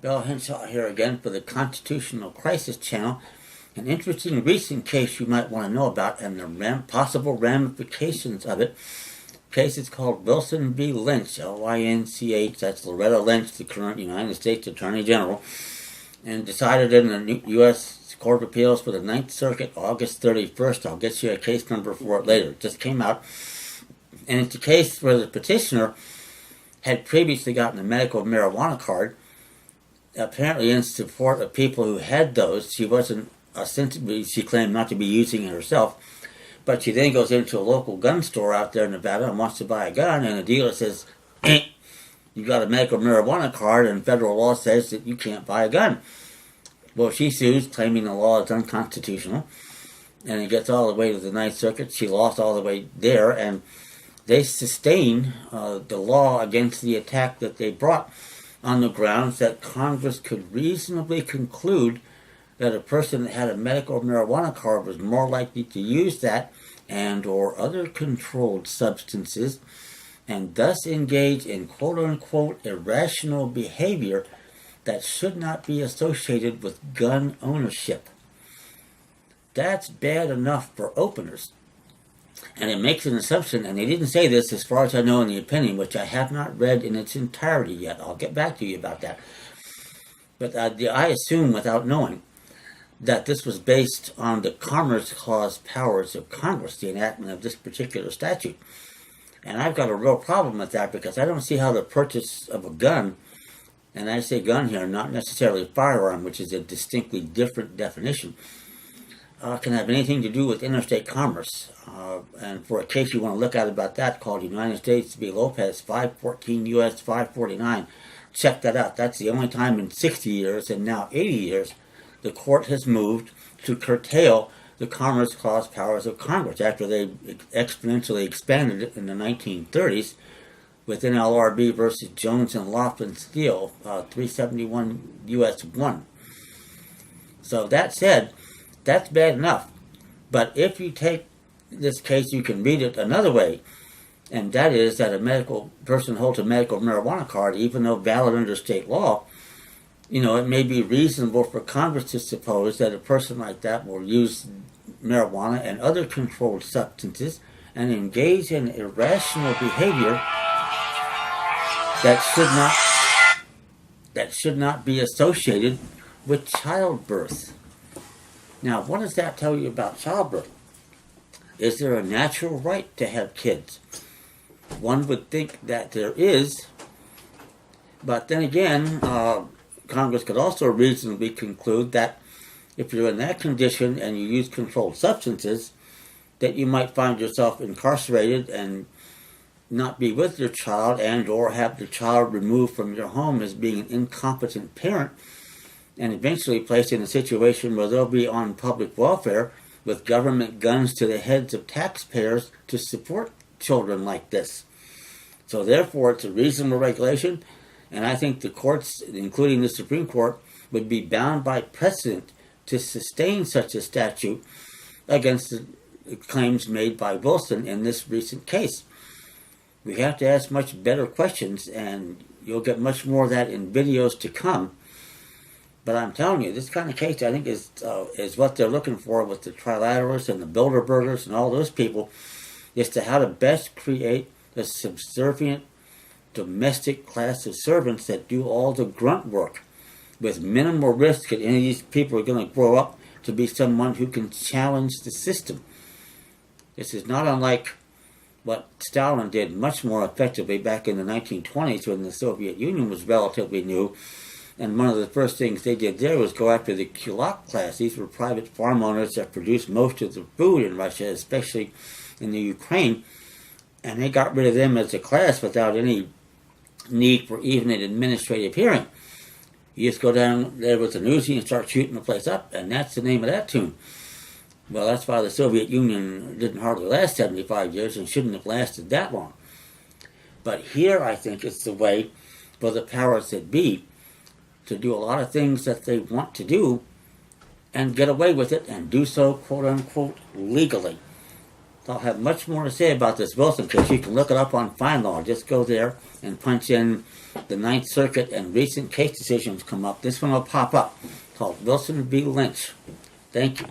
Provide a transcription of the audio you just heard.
Bill Henshaw here again for the Constitutional Crisis Channel. An interesting recent case you might want to know about and the possible ramifications of it. The case is called Wilson v. Lynch, L-Y-N-C-H. That's Loretta Lynch, the current United States Attorney General, and decided in the U.S. Court of Appeals for the Ninth Circuit, August 31st. I'll get you a case number for it later. It just came out. And it's a case where the petitioner had previously gotten a medical marijuana card, apparently in support of people who had those. She wasn't ostensibly, she claimed not to be using it herself, but she then goes into a local gun store out there in Nevada and wants to buy a gun, and the dealer says, you got a medical marijuana card, and federal law says that you can't buy a gun. Well, she sues, claiming the law is unconstitutional, and it gets all the way to the Ninth Circuit. She lost all the way there, and they sustain the law against the attack that they brought on the grounds that Congress could reasonably conclude that a person that had a medical marijuana card was more likely to use that and or other controlled substances and thus engage in quote-unquote irrational behavior that should not be associated with gun ownership. That's bad enough for openers. And it makes an assumption, and they didn't say this as far as I know in the opinion, which I have not read in its entirety yet. I'll get back to you about that. But I assume, without knowing, that this was based on the Commerce Clause powers of Congress, the enactment of this particular statute. And I've got a real problem with that because I don't see how the purchase of a gun, and I say gun here, not necessarily a firearm, which is a distinctly different definition, can have anything to do with interstate commerce. And for a case you want to look at about that, called United States v. Lopez, 514 U.S. 549, check that out. That's the only time in 60 years, and now 80 years, the court has moved to curtail the Commerce Clause powers of Congress after they exponentially expanded it in the 1930s with NLRB versus Jones and Laughlin Steel, 371 U.S. 1. So that said, that's bad enough. But if you take this case, you can read it another way, and that is that a medical person holds a medical marijuana card, even though valid under state law. You know, it may be reasonable for Congress to suppose that a person like that will use marijuana and other controlled substances and engage in irrational behavior that should not be associated with childbirth. Now, what does that tell you about childbirth? Is there a natural right to have kids? One would think that there is, but then again, Congress could also reasonably conclude that if you're in that condition and you use controlled substances, that you might find yourself incarcerated and not be with your child and or have the child removed from your home as being an incompetent parent and eventually placed in a situation where they'll be on public welfare with government guns to the heads of taxpayers to support children like this. So therefore, it's a reasonable regulation, and I think the courts, including the Supreme Court, would be bound by precedent to sustain such a statute against the claims made by Wilson in this recent case. We have to ask much better questions, and you'll get much more of that in videos to come. But I'm telling you, this kind of case, I think, is what they're looking for with the trilateralists and the Bilderbergers and all those people, as to how to best create a subservient domestic class of servants that do all the grunt work with minimal risk that any of these people are going to grow up to be someone who can challenge the system. This is not unlike what Stalin did much more effectively back in the 1920s when the Soviet Union was relatively new. And one of the first things they did there was go after the kulak class. These were private farm owners that produced most of the food in Russia, especially in the Ukraine. And they got rid of them as a class without any need for even an administrative hearing. You just go down there with an Uzi and start shooting the place up, and that's the name of that tune. Well, that's why the Soviet Union didn't hardly last 75 years and shouldn't have lasted that long. But here, I think, it's the way for the powers that be to do a lot of things that they want to do and get away with it and do so, quote-unquote, legally. I'll have much more to say about this Wilson case. You can look it up on FindLaw. Just go there and punch in the Ninth Circuit and recent case decisions come up. This one will pop up, called Wilson v. Lynch. Thank you.